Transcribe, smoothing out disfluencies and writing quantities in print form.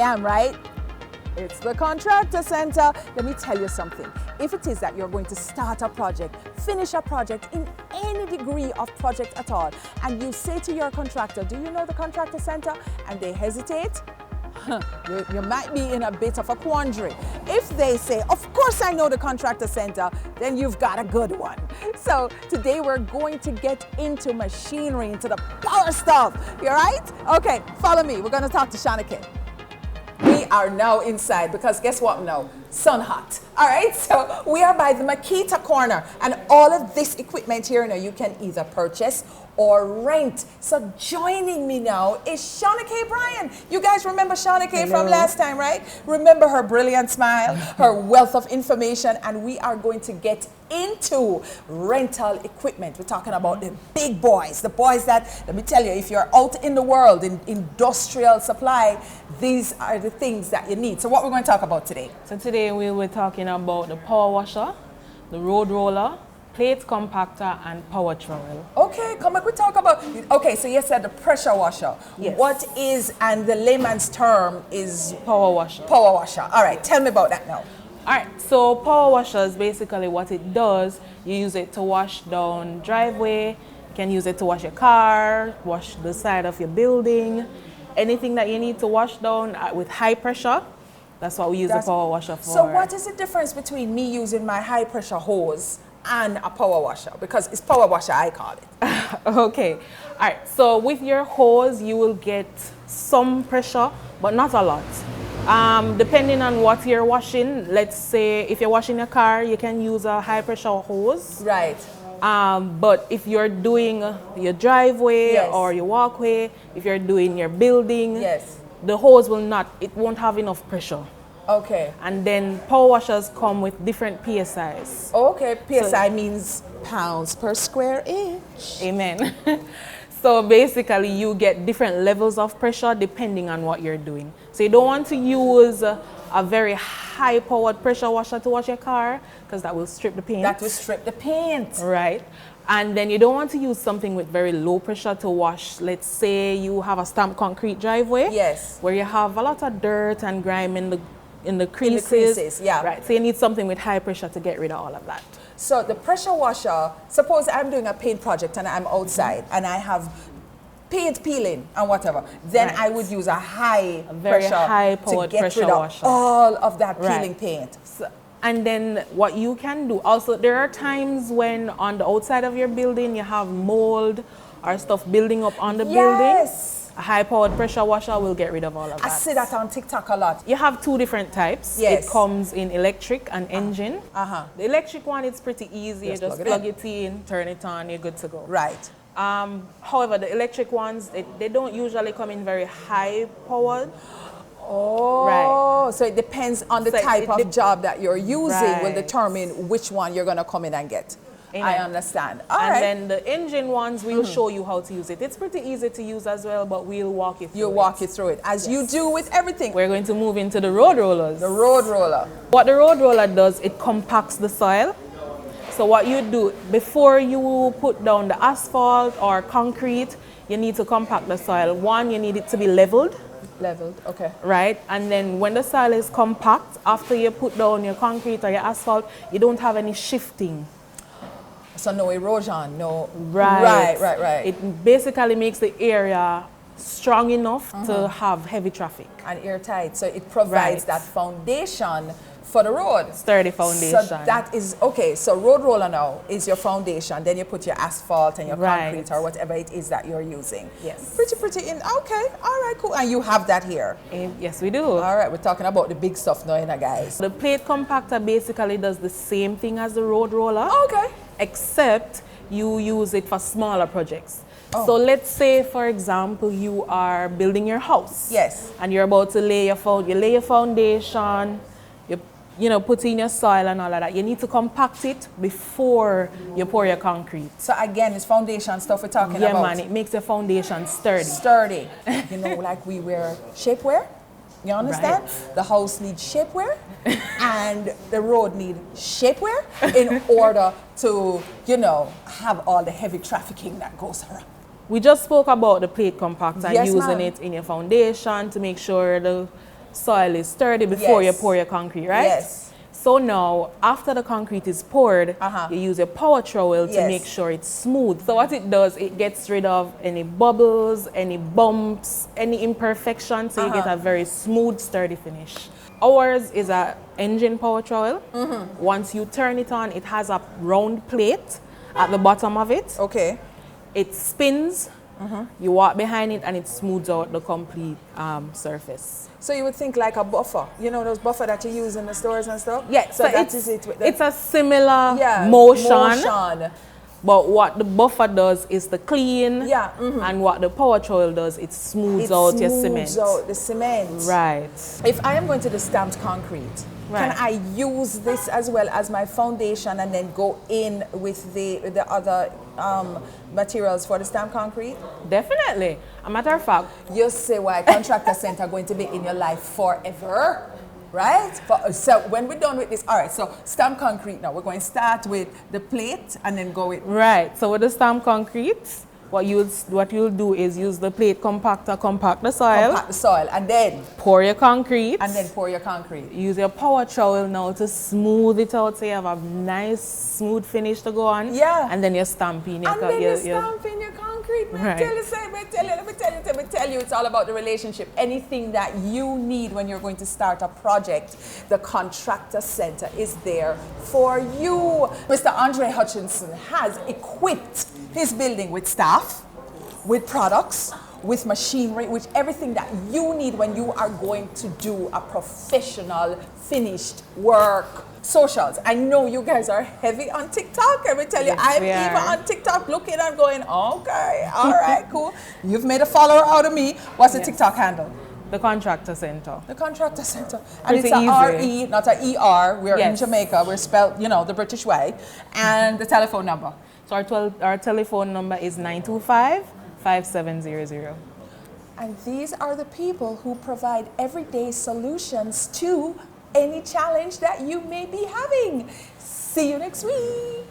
am, right? It's the Contractor Center. Let me tell you something. If it is that you're going to start a project, finish a project in any degree of project at all, and you say to your contractor, do you know the Contractor Center? And they hesitate, you might be in a bit of a quandary. If they say, of course I know the Contractor Center, then you've got a good one. So today we're going to get into machinery, into the power stuff. You all right? Okay, follow me. We're going to talk to Shanike. We are now inside because guess what now? Sun hot. All right, so we are by the Makita corner, and all of this equipment here now you can either purchase or rent. So joining me now is Shanike Bryan. You guys remember Shanike from last time, right? Remember her brilliant smile, her wealth of information, and we are going to get into rental equipment. We're talking about the big boys, the boys that, let me tell you, if you're out in the world in industrial supply, these are the things that you need. So what we're going to talk about today? So today we were talking about the power washer, the road roller, plate compactor, and power trowel. Okay, come back, we talk about, okay, so you said the pressure washer. Yes. What is, and the layman's term is? Power washer. Power washer. All right, tell me about that now. All right, so power washer is basically what it does. You use it to wash down driveway, you can use it to wash your car, wash the side of your building, anything that you need to wash down with high pressure. That's what we use the power washer for. So what is the difference between me using my high pressure hose and a power washer? Because it's power washer, I call it. Okay, all right, so with your hose, you will get some pressure, but not a lot. Depending on what you're washing, let's say if you're washing your car, you can use a high pressure hose. Right. But if you're doing your driveway Yes. or your walkway, if you're doing your building, Yes. the hose will not, it won't have enough pressure. Okay. And then power washers come with different PSIs. Okay, PSI means pounds per square inch. Amen. So basically you get different levels of pressure depending on what you're doing. So you don't want to use a very high powered pressure washer to wash your car because that will strip the paint. That will strip the paint. Right. And then you don't want to use something with very low pressure to wash. Let's say you have a stamped concrete driveway. Yes. Where you have a lot of dirt and grime in the creases. In the creases, yeah. Right. So you need something with high pressure to get rid of all of that. So the pressure washer, suppose I'm doing a paint project and I'm outside and I have paint peeling and whatever, then Right. I would use a high very pressure high to powered get pressure rid of washer. all of that peeling Right. paint. So, and then what you can do, also there are times when on the outside of your building you have mold or stuff building up on the building. Yes. A high powered pressure washer will get rid of all of I that. see that on TikTok a lot. You have two different types. Yes. It comes in electric and engine. Uh-huh. The electric one, it's pretty easy. Just You just plug plug it it in, turn it on, you're good to go. Right. However, the electric ones, they don't usually come in very high powered. Oh, Right. so it depends on the So type it of dep- job that you're using will Right. determine which one you're going to come in and get. Amen. I understand. All And right. then the engine ones, we'll show you how to use it. It's pretty easy to use as well, but we'll walk you through You'll it. walk you through it, as you do with everything. We're going to move into the road rollers. The road roller. What the road roller does, it compacts the soil. So what you do, before you put down the asphalt or concrete, you need to compact the soil. One, you need it to be leveled, Leveled, okay. right? And then when the soil is compact, after you put down your concrete or your asphalt, you don't have any shifting. So no erosion, no. Right. Right. It basically makes the area strong enough to have heavy traffic. And airtight. So it provides Right. that foundation for the road. Sturdy foundation. So that is, okay, so road roller now is your foundation. Then you put your asphalt and your Right. concrete or whatever it is that you're using. Yes. Pretty in, okay, all right, cool. And you have that here. Yes, we do. All right, we're talking about the big stuff now, guys. The plate compactor basically does the same thing as the road roller. Okay. Except you use it for smaller projects. Oh. So let's say, for example, you are building your house. Yes. And you're about to lay your foundation, you put in your soil and all of that. You need to compact it before you pour your concrete. So again, it's foundation stuff we're talking Yeah, about. man, it makes your foundation sturdy. Sturdy. Like we wear shapewear. You understand? Right. The house needs shapewear and the road needs shapewear in order to, have all the heavy trafficking that goes around. We just spoke about the plate compactor, Yes, using ma'am. it in your foundation to make sure the soil is sturdy before you Yes. pour your concrete, right? Yes. So now, after the concrete is poured, you use a power trowel to Yes. make sure it's smooth. So what it does, it gets rid of any bubbles, any bumps, any imperfections, so you get a very smooth, sturdy finish. Ours is a engine power trowel. Once you turn it on, it has a round plate at the bottom of it. Okay. It spins, you walk behind it, and it smooths out the complete surface. So you would think like a buffer. You know those buffer that you use in the stores and stuff? Yeah, So that is it with the it's a similar yeah, motion. But what the buffer does is the clean, Yeah, and what the power trowel does, it smooths out your cement. smooths out the cement. Right. If I am going to do stamped concrete, can Right. I use this as well as my foundation and then go in with the other materials for the stamped concrete? Definitely. A matter of fact, You say why Contractor Center going to be in your life forever, right? So when we're done with this, all right, so stamped concrete now, we're going to start with the plate and then go with... right. So with the stamped concrete, what you'll do is use the plate compactor, compact the soil, Compact the soil and then pour your concrete, pour your concrete. use your power trowel now to smooth it out so you have a nice smooth finish to go on. Yeah. And then you're stamping your And then you stamp in your concrete. Right. Let me tell you, it's all about the relationship. Anything that you need when you're going to start a project, the Contractor Center is there for you. Mr. Andre Hutchinson has equipped his building with staff, with products, with machinery, with everything that you need when you are going to do a professional, finished work. Socials. I know you guys are heavy on TikTok. Let me tell you, Yes, I'm we even are. on TikTok looking and going, okay, all right, cool. You've made a follower out of me. What's the Yes. TikTok handle? The Contractor Center. The Contractor Center. And Pretty it's a easy. R-E, not a E-R. We're in Yes. Jamaica. We're spelled, you know, the British way. And the telephone number. So our telephone number is 925-5700. And these are the people who provide everyday solutions to any challenge that you may be having. See you next week.